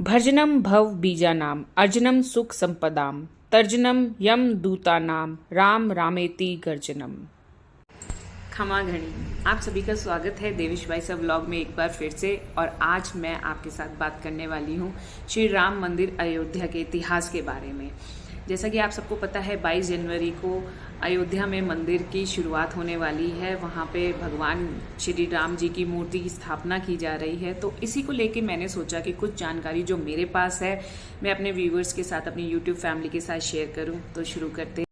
भर्जनम भव बीजानाम अर्जनम सुख संपदाम तर्जनम यम दूतानाम राम रामेति गर्जनम। खमा घणी। आप सभी का स्वागत है देवेश भाई सब व्लॉग में एक बार फिर से। और आज मैं आपके साथ बात करने वाली हूँ श्री राम मंदिर अयोध्या के इतिहास के बारे में। जैसा कि आप सबको पता है 22 जनवरी को अयोध्या में मंदिर की शुरुआत होने वाली है। वहाँ पे भगवान श्री राम जी की मूर्ति की स्थापना की जा रही है। तो इसी को लेके मैंने सोचा कि कुछ जानकारी जो मेरे पास है मैं अपने व्यूवर्स के साथ, अपनी यूट्यूब फैमिली के साथ शेयर करूँ। तो शुरू करते हैं।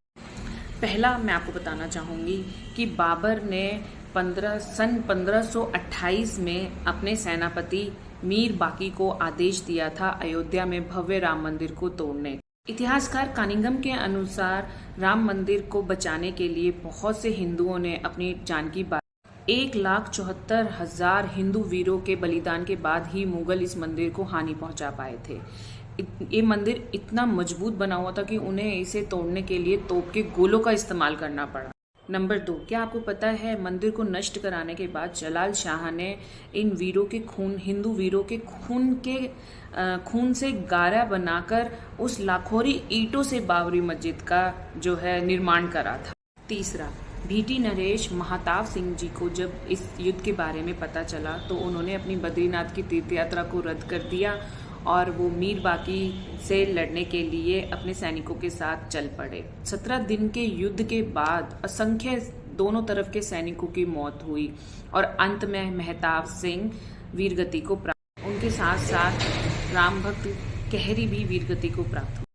पहला मैं आपको बताना चाहूँगी कि बाबर ने सन 1528 में अपने सेनापति मीर बाकी को आदेश दिया था अयोध्या में भव्य राम मंदिर को तोड़ने। इतिहासकार कानिंगम के अनुसार राम मंदिर को बचाने के लिए बहुत से हिंदुओं ने अपनी जान की बाजी 1,74,000 हिंदू वीरों के बलिदान के बाद ही मुगल इस मंदिर को हानि पहुंचा पाए थे। ये मंदिर इतना मजबूत बना हुआ था कि उन्हें इसे तोड़ने के लिए तोप के गोलों का इस्तेमाल करना पड़ा। नंबर 2, क्या आपको पता है मंदिर को नष्ट कराने के बाद जलाल शाह ने इन वीरों के खून, हिंदू वीरों के खून से गारा बनाकर उस लाखोरी ईंटों से बाबरी मस्जिद का जो है निर्माण करा था। तीसरा, भीटी नरेश महाताव सिंह जी को जब इस युद्ध के बारे में पता चला तो उन्होंने अपनी बद्रीनाथ की तीर्थ यात्रा को रद्द कर दिया और वो मीर बाकी से लड़ने के लिए अपने सैनिकों के साथ चल पड़े। 17 दिन के युद्ध के बाद असंख्य दोनों तरफ के सैनिकों की मौत हुई और अंत में महताब सिंह वीरगति को प्राप्त। उनके साथ साथ राम भक्त कहरी भी वीरगति को प्राप्त हुए।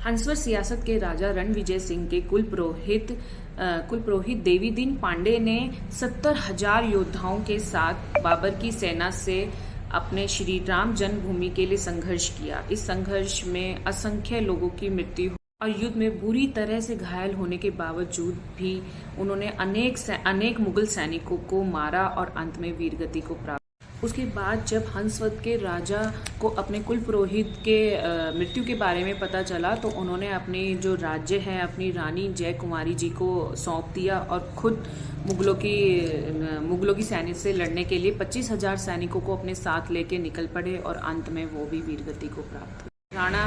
हंसवर सियासत के राजा रणविजय सिंह के कुल पुरोहित देवीदीन पांडे ने 70,000 योद्धाओं के साथ बाबर की सेना से अपने श्री राम जन्मभूमि के लिए संघर्ष किया। इस संघर्ष में असंख्य लोगों की मृत्यु और युद्ध में बुरी तरह से घायल होने के बावजूद भी उन्होंने अनेक मुगल सैनिकों को मारा और अंत में वीरगति को प्राप्त। उसके बाद जब हंसवत के राजा को अपने कुल पुरोहित के मृत्यु के बारे में पता चला तो उन्होंने अपने जो राज्य है अपनी रानी जय कुमारी जी को सौंप दिया और खुद मुगलों की सैन्य से लड़ने के लिए 25,000 सैनिकों को अपने साथ लेके निकल पड़े और अंत में वो भी वीरगति को प्राप्त हुए। राणा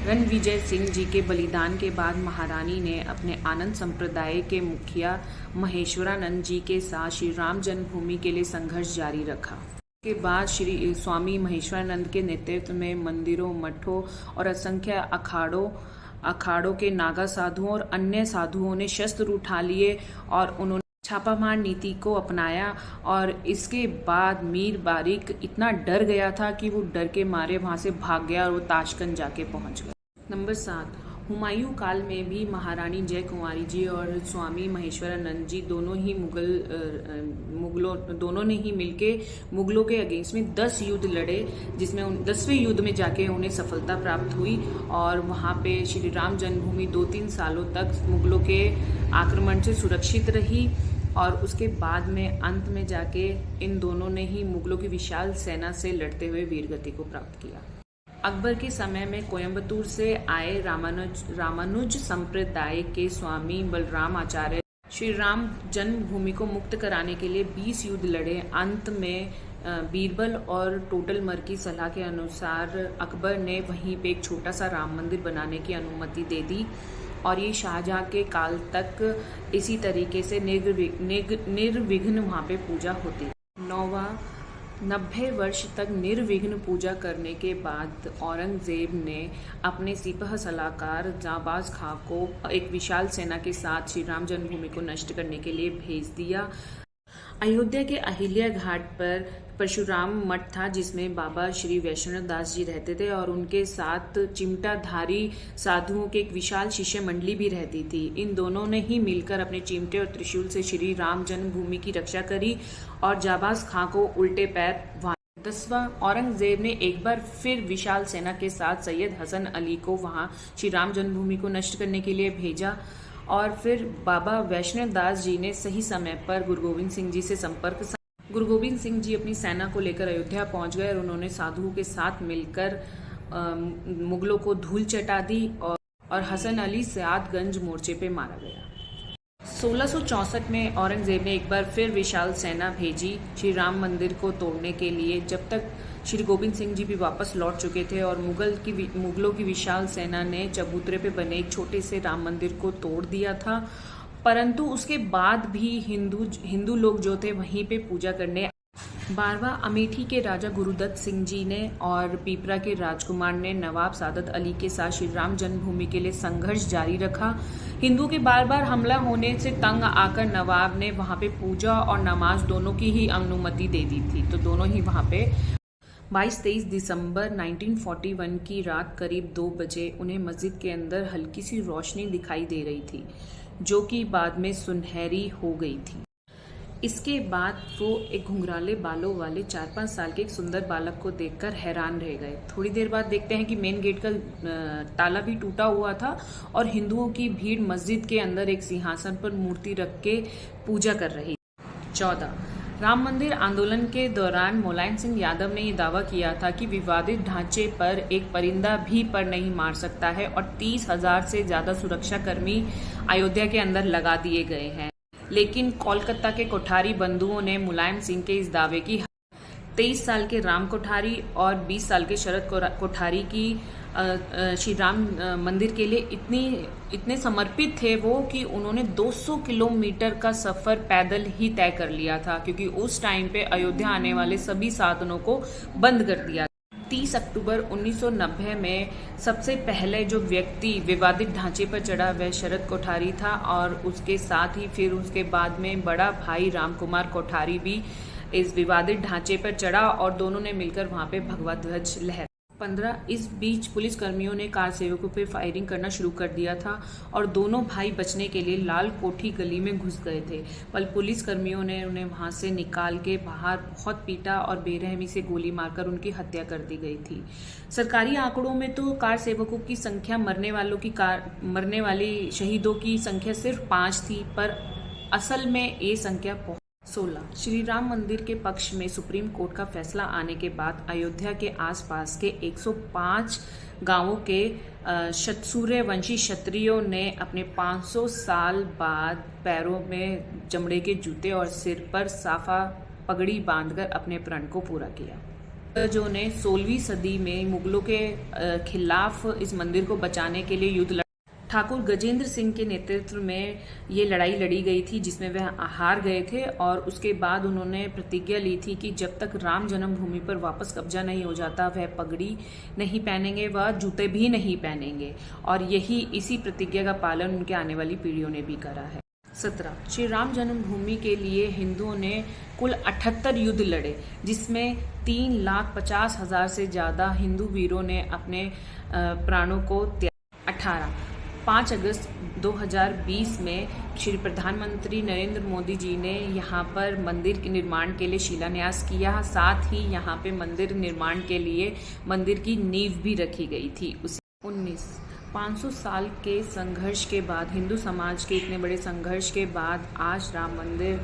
रणविजय सिंह जी के बलिदान के बाद महारानी ने अपने आनंद संप्रदाय के मुखिया महेश्वरानंद जी के साथ श्री राम जन्मभूमि के लिए संघर्ष जारी रखा। के बाद श्री स्वामी महेश्वरानंद के नेतृत्व में मंदिरों, मठों और असंख्य अखाड़ों के नागा साधुओं और अन्य साधुओं ने शस्त्र उठा लिए और उन्होंने छापामार नीति को अपनाया। और इसके बाद मीर बारिक इतना डर गया था कि वो डर के मारे वहां से भाग गया और वो ताशकंद जाके पहुंच गया। नंबर 7, हुमायूं काल में भी महारानी जय कुंवारी जी और स्वामी महेश्वरानंद जी दोनों ने ही मिलके मुगलों के अगेंस्ट में 10 युद्ध लड़े, जिसमें 10वें युद्ध में जाके उन्हें सफलता प्राप्त हुई और वहां पे श्री राम जन्मभूमि 2-3 सालों तक मुगलों के आक्रमण से सुरक्षित रही। और उसके बाद में अंत में जाके इन दोनों ने ही मुगलों की विशाल सेना से लड़ते हुए वीरगति को प्राप्त किया। अकबर के समय में कोयम्बतूर से आए रामानुज संप्रदाय के स्वामी बलराम आचार्य श्री राम जन्मभूमि को मुक्त कराने के लिए 20 युद्ध लड़े। अंत में बीरबल और टोडरमल की सलाह के अनुसार अकबर ने वहीं पे एक छोटा सा राम मंदिर बनाने की अनुमति दे दी और ये शाहजहां के काल तक इसी तरीके से निर्विघ्न वहाँ पे पूजा होती। 90 वर्ष तक निर्विघ्न पूजा करने के बाद औरंगजेब ने अपने सिपह सलाहकार जाबाज खां को एक विशाल सेना के साथ श्री राम जन्मभूमि को नष्ट करने के लिए भेज दिया। अयोध्या के अहिल्या घाट पर परशुराम मठ था जिसमें बाबा श्री वैष्णव दास जी रहते थे और उनके साथ चिमटाधारी साधुओं की एक विशाल शिष्य मंडली भी रहती थी। इन दोनों ने ही मिलकर अपने चिमटे और त्रिशूल से श्री राम जन्मभूमि की रक्षा करी और जाबाज खां को उल्टे पैर। 10वां, औरंगजेब ने एक बार फिर विशाल सेना के साथ सैयद हसन अली को वहां श्री राम जन्मभूमि को नष्ट करने के लिए भेजा और फिर बाबा वैष्णव दास जी ने सही समय पर गुरु गोविंद सिंह जी से संपर्क साधा। गुरु गोविंद सिंह जी अपनी सेना को लेकर अयोध्या पहुंच गए और उन्होंने साधुओं के साथ मिलकर मुगलों को धूल चटा दी और हसन अली सियादगंज मोर्चे पे मारा गया। 1664 में औरंगजेब ने एक बार फिर विशाल सेना भेजी श्री राम मंदिर को तोड़ने के लिए। जब तक श्री गोविंद सिंह जी भी वापस लौट चुके थे और मुगलों की विशाल सेना ने चबूतरे पे बने एक छोटे से राम मंदिर को तोड़ दिया था। परंतु उसके बाद भी हिंदू लोग जो थे वहीं पे पूजा करने। बारवा अमेठी के राजा गुरुदत्त सिंह जी ने और पीपरा के राजकुमार ने नवाब सादत अली के साथ श्री राम जन्मभूमि के लिए संघर्ष जारी रखा। हिंदुओं के बार बार हमला होने से तंग आकर नवाब ने वहां पे पूजा और नमाज दोनों की ही अनुमति दे दी थी। तो दोनों ही वहां पे 22-23 दिसंबर 1941 की रात करीब 2 बजे उन्हें मस्जिद के अंदर हल्की सी रोशनी दिखाई दे रही थी, जो कि बाद में सुनहरी हो गई थी। इसके बाद वो एक घुंघराले बालों वाले 4-5 साल के एक सुंदर बालक को देखकर हैरान रह गए। थोड़ी देर बाद देखते हैं कि मेन गेट का ताला भी टूटा हुआ था और हिंदुओं की भीड़ मस्जिद के अंदर एक सिंहासन पर मूर्ति रख के पूजा कर रही। 14 राम मंदिर आंदोलन के दौरान मुलायम सिंह यादव ने यह दावा किया था कि विवादित ढांचे पर एक परिंदा भी पर नहीं मार सकता है और 30,000 से ज्यादा सुरक्षाकर्मी अयोध्या के अंदर लगा दिए गए हैं। लेकिन कोलकाता के कोठारी बंधुओं ने मुलायम सिंह के इस दावे की 23 साल के राम कोठारी और 20 साल के शरद कोठारी की श्री राम मंदिर के लिए इतने समर्पित थे वो कि उन्होंने 200 किलोमीटर का सफर पैदल ही तय कर लिया था, क्योंकि उस टाइम पे अयोध्या आने वाले सभी साधनों को बंद कर दिया। 30 अक्टूबर 1990 में सबसे पहले जो व्यक्ति विवादित ढांचे पर चढ़ा वह शरद कोठारी था और उसके साथ ही फिर उसके बाद में बड़ा भाई राम कुमार कोठारी भी इस विवादित ढांचे पर चढ़ा और दोनों ने मिलकर वहां पे भगवा ध्वज लहराया। 15 इस बीच पुलिस कर्मियों ने कार सेवकों पर फायरिंग करना शुरू कर दिया था और दोनों भाई बचने के लिए लाल कोठी गली में घुस गए थे। पर पुलिस कर्मियों ने उन्हें वहां से निकाल के बाहर बहुत पीटा और बेरहमी से गोली मारकर उनकी हत्या कर दी गई थी। सरकारी आंकड़ों में तो कार सेवकों की संख्या मरने वाली शहीदों की संख्या सिर्फ 5 थी, पर असल में ये संख्या 16। श्री राम मंदिर के पक्ष में सुप्रीम कोर्ट का फैसला आने के बाद अयोध्या के आसपास के 105 गांवों के सूर्यवंशी क्षत्रियों ने अपने 500 साल बाद पैरों में चमड़े के जूते और सिर पर साफा पगड़ी बांधकर अपने प्रण को पूरा किया। जो ने 16वीं सदी में मुगलों के खिलाफ इस मंदिर को बचाने के लिए युद्ध ठाकुर गजेंद्र सिंह के नेतृत्व में ये लड़ाई लड़ी गई थी, जिसमें वह हार गए थे और उसके बाद उन्होंने प्रतिज्ञा ली थी कि जब तक राम जन्मभूमि पर वापस कब्जा नहीं हो जाता वह पगड़ी नहीं पहनेंगे, वह जूते भी नहीं पहनेंगे। और इसी प्रतिज्ञा का पालन उनके आने वाली पीढ़ियों ने भी करा है। 17 श्री राम जन्मभूमि के लिए हिंदुओं ने कुल 78 युद्ध लड़े, जिसमें 3,50,000 से ज्यादा हिंदू वीरों ने अपने प्राणों को 5 अगस्त 2020 में श्री प्रधानमंत्री नरेंद्र मोदी जी ने यहाँ पर मंदिर के निर्माण के लिए शिलान्यास किया। साथ ही यहाँ पे मंदिर निर्माण के लिए मंदिर की नींव भी रखी गई थी। 500 साल के संघर्ष के बाद, हिंदू समाज के इतने बड़े संघर्ष के बाद आज राम मंदिर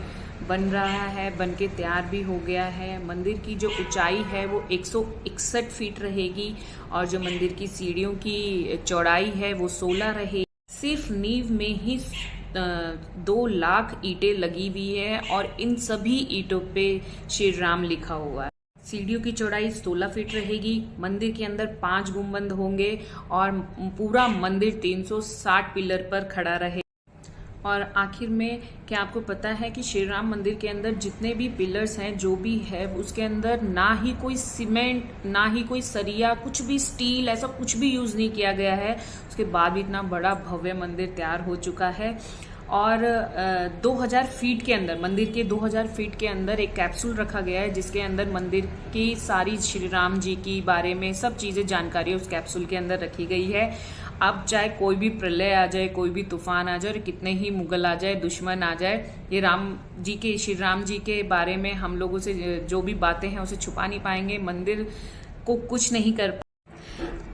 बन रहा है, बन के तैयार भी हो गया है। मंदिर की जो ऊंचाई है वो 161 फीट रहेगी और जो मंदिर की सीढ़ियों की चौड़ाई है वो 16 रहेगी। सिर्फ नींव में ही 2 लाख ईंटें लगी हुई है और इन सभी ईंटों पे श्री राम लिखा हुआ है। सीढ़ियों की चौड़ाई 16 फीट रहेगी। मंदिर के अंदर 5 गुंबद होंगे और पूरा मंदिर 360 पिलर पर खड़ा रहे। और आखिर में क्या आपको पता है कि श्री राम मंदिर के अंदर जितने भी पिलर्स हैं, जो भी है, उसके अंदर ना ही कोई सीमेंट, ना ही कोई सरिया, कुछ भी स्टील, ऐसा कुछ भी यूज नहीं किया गया है। उसके बाद भी इतना बड़ा भव्य मंदिर तैयार हो चुका है। और 2000 फीट के अंदर, मंदिर के 2000 फीट के अंदर एक कैप्सूल रखा गया है, जिसके अंदर मंदिर की सारी श्री राम जी की बारे में सब चीजें, जानकारी उस कैप्सूल के अंदर रखी गई है। अब चाहे कोई भी प्रलय आ जाए, कोई भी तूफान आ जाए और कितने ही मुगल आ जाए, दुश्मन आ जाए, ये श्री राम जी के बारे में हम लोगों से जो भी बातें हैं उसे छुपा नहीं पाएंगे, मंदिर को कुछ नहीं कर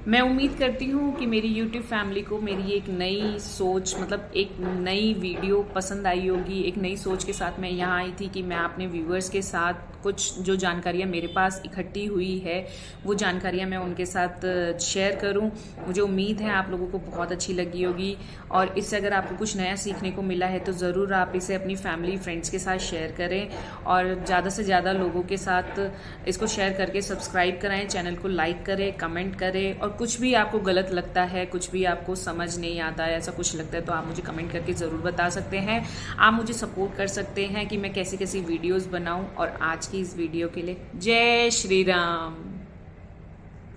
मैं उम्मीद करती हूँ कि मेरी YouTube फैमिली को मेरी एक नई सोच, मतलब एक नई वीडियो पसंद आई होगी। एक नई सोच के साथ मैं यहाँ आई थी कि मैं अपने व्यूअर्स के साथ कुछ जो जानकारियाँ मेरे पास इकट्ठी हुई है वो जानकारियाँ मैं उनके साथ शेयर करूँ। मुझे उम्मीद है आप लोगों को बहुत अच्छी लगी होगी, और इससे अगर आपको कुछ नया सीखने को मिला है तो ज़रूर आप इसे अपनी फैमिली फ्रेंड्स के साथ शेयर करें, और ज़्यादा से ज़्यादा लोगों के साथ इसको शेयर करके सब्सक्राइब कराएं, चैनल को लाइक करें, कमेंट करें, और कुछ भी आपको गलत लगता है, कुछ भी आपको समझ नहीं आता है, ऐसा कुछ लगता है तो आप मुझे कमेंट करके ज़रूर बता सकते हैं। आप मुझे सपोर्ट कर सकते हैं कि मैं कैसी कैसी वीडियोज़ बनाऊँ। और आज की इस वीडियो के लिए जय श्री राम।